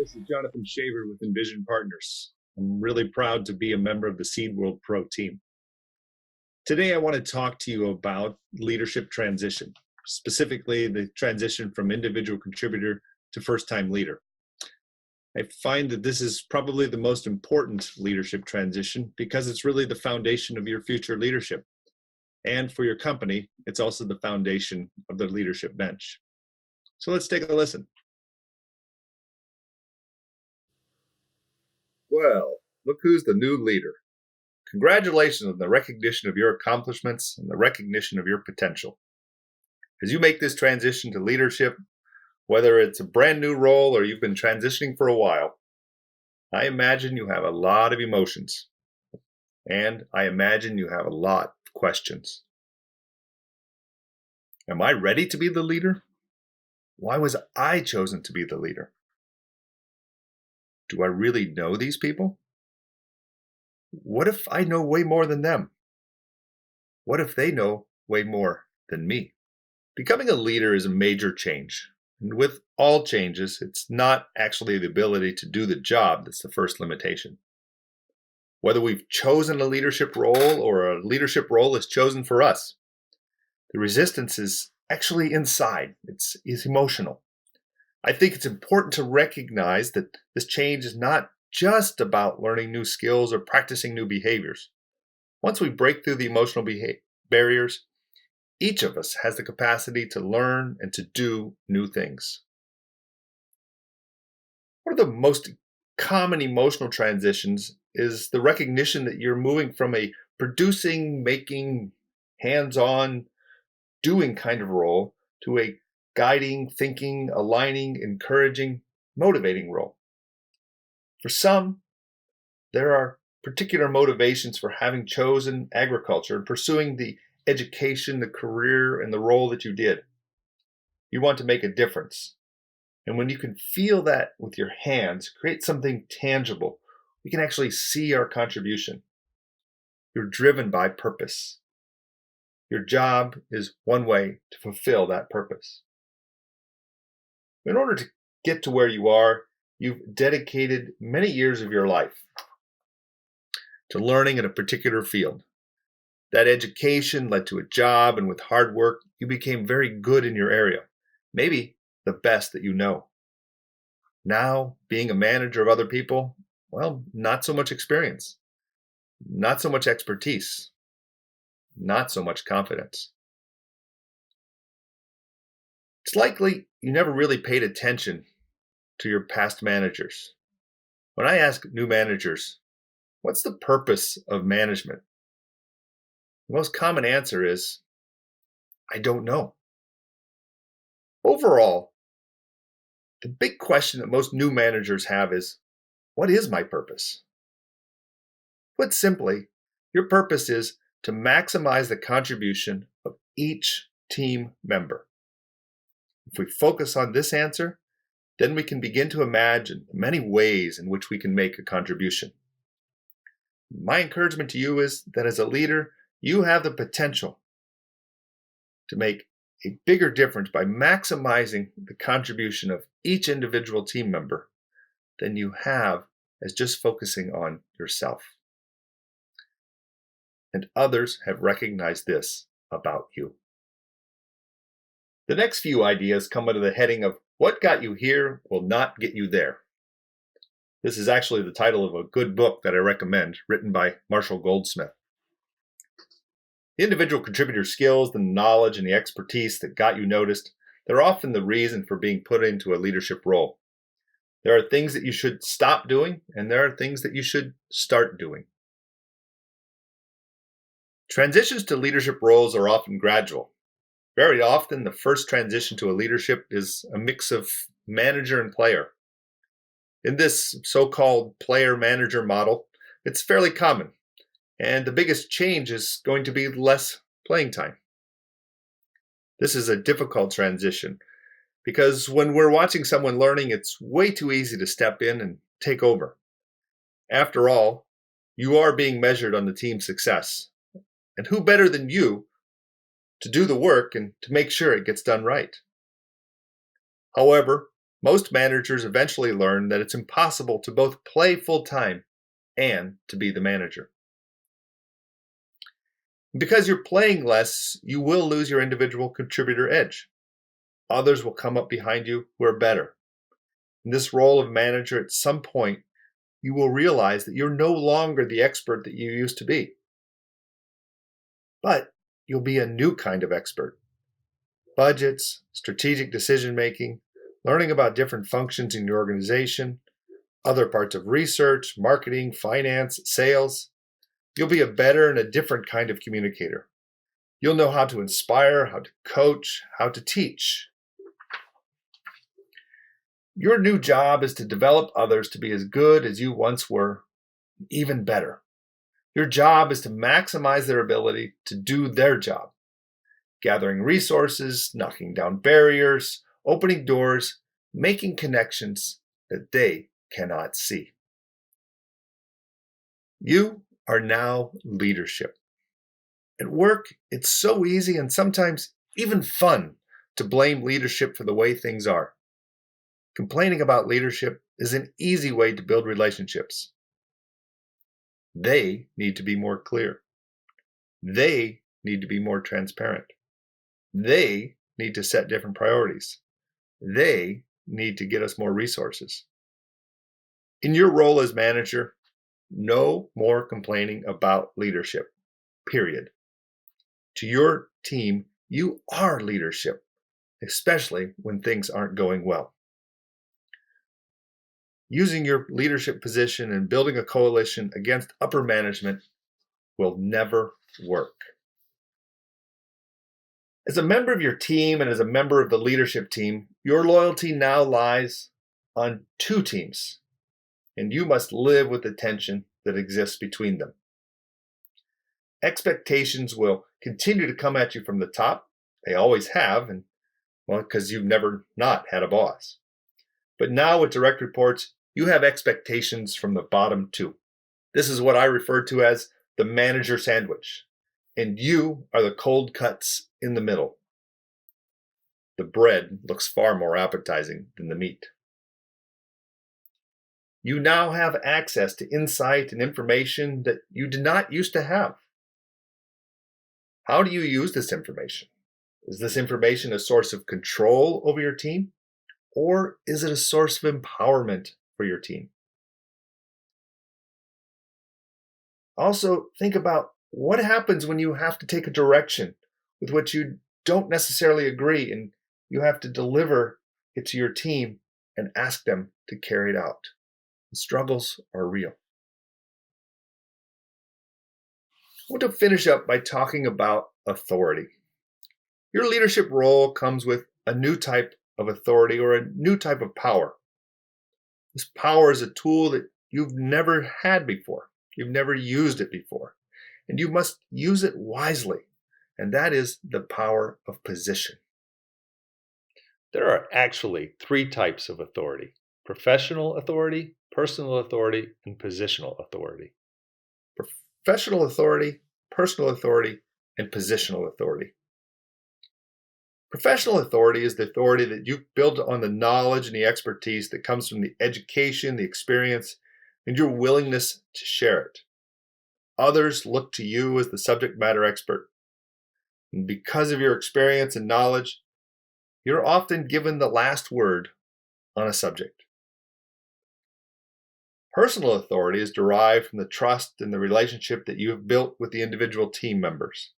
This is Jonathan Shaver with Envision Partners. I'm really proud to be a member of the Seed World Pro team. Today, I want to talk to you about leadership transition, specifically the transition from individual contributor to first-time leader. I find that this is probably the most important leadership transition because it's really the foundation of your future leadership. And for your company, it's also the foundation of the leadership bench. So let's take a listen. Well, look who's the new leader. Congratulations on the recognition of your accomplishments and the recognition of your potential. As you make this transition to leadership, whether it's a brand new role or you've been transitioning for a while, I imagine you have a lot of emotions. And I imagine you have a lot of questions. Am I ready to be the leader? Why was I chosen to be the leader? Do I really know these people? What if I know way more than them? What if they know way more than me? Becoming a leader is a major change. And with all changes, it's not actually the ability to do the job that's the first limitation. Whether we've chosen a leadership role or a leadership role is chosen for us, the resistance is actually inside. It's emotional. I think it's important to recognize that this change is not just about learning new skills or practicing new behaviors. Once we break through the emotional barriers, each of us has the capacity to learn and to do new things. One of the most common emotional transitions is the recognition that you're moving from a producing, making, hands-on, doing kind of role to a guiding, thinking, aligning, encouraging, motivating role. For some, there are particular motivations for having chosen agriculture and pursuing the education, the career, and the role that you did. You want to make a difference. And when you can feel that with your hands, create something tangible, we can actually see our contribution. You're driven by purpose. Your job is one way to fulfill that purpose. In order to get to where you are, you've dedicated many years of your life to learning in a particular field. That education led to a job, and with hard work, you became very good in your area, maybe the best that you know. Now, being a manager of other people, well, not so much experience, not so much expertise, not so much confidence. It's likely you never really paid attention to your past managers. When I ask new managers, what's the purpose of management? The most common answer is, I don't know. Overall, the big question that most new managers have is, what is my purpose? Put simply, your purpose is to maximize the contribution of each team member. If we focus on this answer, then we can begin to imagine many ways in which we can make a contribution. My encouragement to you is that as a leader, you have the potential to make a bigger difference by maximizing the contribution of each individual team member than you have as just focusing on yourself. And others have recognized this about you. The next few ideas come under the heading of what got you here will not get you there. This is actually the title of a good book that I recommend, written by Goldsmith. The individual contributor skills, the knowledge, and the expertise that got you noticed, they're often the reason for being put into a leadership role. There are things that you should stop doing, and there are things that you should start doing. Transitions to leadership roles are often gradual. Very often, the first transition to a leadership is a mix of manager and player. In this so-called player-manager model, it's fairly common, and the biggest change is going to be less playing time. This is a difficult transition because when we're watching someone learning, it's way too easy to step in and take over. After all, you are being measured on the team's success, and who better than you to do the work and to make sure it gets done right? However, Most managers eventually learn that it's impossible to both play full-time and to be the manager. Because you're playing less, you will lose your individual contributor edge. Others will come up behind you who are better. In this role of manager, at some point, you will realize that you're no longer the expert that you used to be. But you'll be a new kind of expert. Budgets, strategic decision-making, learning about different functions in your organization, other parts of research, marketing, finance, sales. You'll be a better and a different kind of communicator. You'll know how to inspire, how to coach, how to teach. Your new job is to develop others to be as good as you once were, even better. Your job is to maximize their ability to do their job, gathering resources, knocking down barriers, opening doors, making connections that they cannot see. You are now leadership. At work, it's so easy and sometimes even fun to blame leadership for the way things are. Complaining about leadership is an easy way to build relationships. They need to be more clear. They need to be more transparent. They need to set different priorities. They need to get us more resources. In your role as manager, no more complaining about leadership, period. To your team, you are leadership, especially when things aren't going well. Using your leadership position and building a coalition against upper management will never work. As a member of your team and as a member of the leadership team, your loyalty now lies on two teams, and you must live with the tension that exists between them. Expectations will continue to come at you from the top. They always have, and well, because you've never not had a boss. But now with direct reports, you have expectations from the bottom too. This is what I refer to as the manager sandwich, and you are the cold cuts in the middle. The bread looks far more appetizing than the meat. You now have access to insight and information that you did not used to have. How do you use this information? Is this information a source of control over your team? Or is it a source of empowerment for your team? Also, think about what happens when you have to take a direction with which you don't necessarily agree and you have to deliver it to your team and ask them to carry it out. The struggles are real. I want to finish up by talking about authority. Your leadership role comes with a new type of authority or a new type of power. This power is a tool that you've never had before. You've never used it before. And you must use it wisely. And that is the power of position. There are actually three types of authority: professional authority, personal authority, and positional authority. Professional authority, personal authority, and positional authority. Professional authority is the authority that you've built on the knowledge and the expertise that comes from the education, the experience, and your willingness to share it. Others look to you as the subject matter expert. And because of your experience and knowledge, you're often given the last word on a subject. Personal authority is derived from the trust and the relationship that you have built with the individual team members.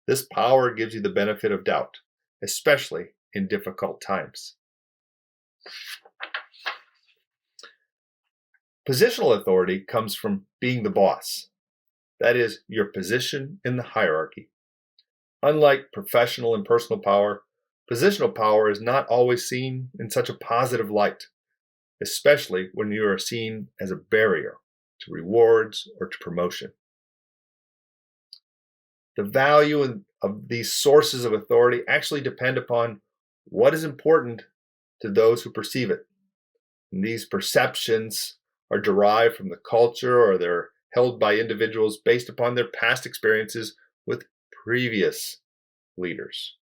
This power gives you the benefit of doubt, especially in difficult times. Positional authority comes from being the boss. That is, your position in the hierarchy. Unlike professional and personal power, positional power is not always seen in such a positive light, especially when you are seen as a barrier to rewards or to promotion. The value of these sources of authority actually depend upon what is important to those who perceive it. And these perceptions are derived from the culture, or they're held by individuals based upon their past experiences with previous leaders.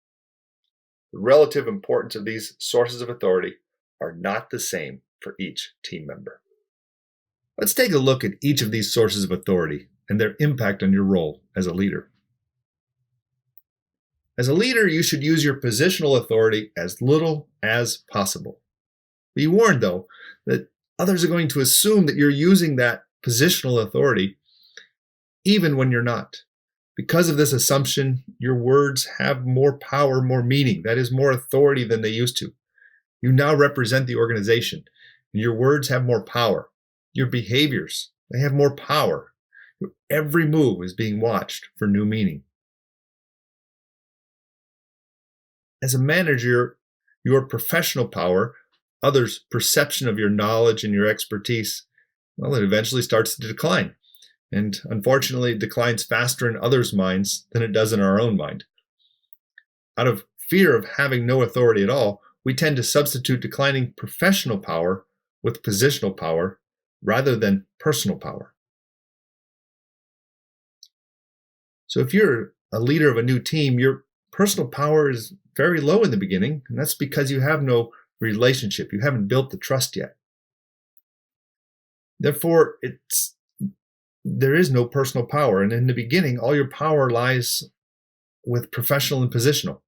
The relative importance of these sources of authority are not the same for each team member. Let's take a look at each of these sources of authority and their impact on your role as a leader. As a leader, you should use your positional authority as little as possible. Be warned, though, that others are going to assume that you're using that positional authority even when you're not. Because of this assumption, your words have more power, more meaning, that is, more authority than they used to. You now represent the organization, and your words have more power. Your behaviors, they have more power. Every move is being watched for new meaning. As a manager, your professional power, others' perception of your knowledge and your expertise, well, it eventually starts to decline. And unfortunately, it declines faster in others' minds than it does in our own mind. Out of fear of having no authority at all, we tend to substitute declining professional power with positional power rather than personal power. So if you're a leader of a new team, your personal power is very low in the beginning, and that's because you have no relationship. You haven't built the trust yet. Therefore, there is no personal power, and in the beginning, all your power lies with professional and positional.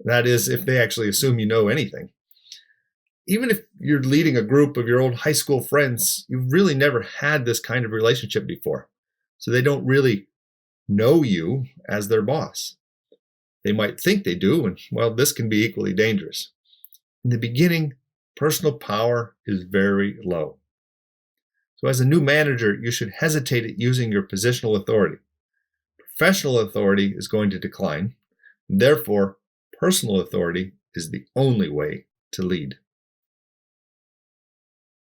That is, if they actually assume you know anything. Even if you're leading a group of your old high school friends, you've really never had this kind of relationship before. So they don't really know you as their boss. They might think they do, and well, this can be equally dangerous. In the beginning, personal power is very low. So as a new manager, you should hesitate at using your positional authority. Professional authority is going to decline. Therefore, personal authority is the only way to lead.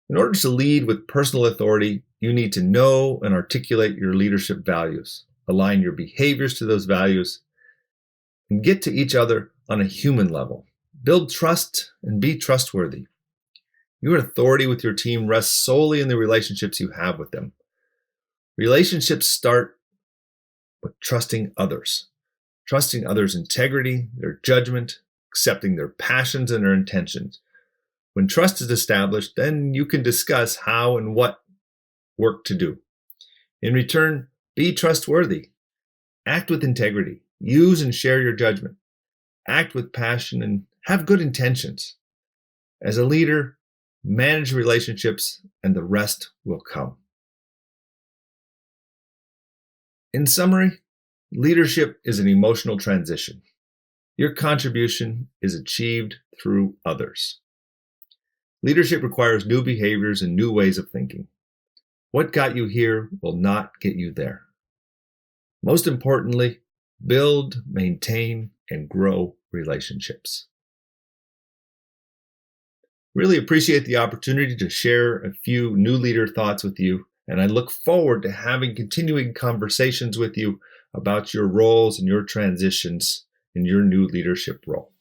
In order to lead with personal authority, you need to know and articulate your leadership values, align your behaviors to those values, and get to each other on a human level. Build trust and be trustworthy. Your authority with your team rests solely in the relationships you have with them. Relationships start with trusting others' integrity, their judgment, accepting their passions and their intentions. When trust is established, then you can discuss how and what work to do. In return, be trustworthy. Act with integrity. Use and share your judgment. Act with passion and have good intentions. As a leader, manage relationships and the rest will come. In summary, leadership is an emotional transition. Your contribution is achieved through others. Leadership requires new behaviors and new ways of thinking. What got you here will not get you there. Most importantly, build, maintain, and grow relationships. Really appreciate the opportunity to share a few new leader thoughts with you, and I look forward to having continuing conversations with you about your roles and your transitions in your new leadership role.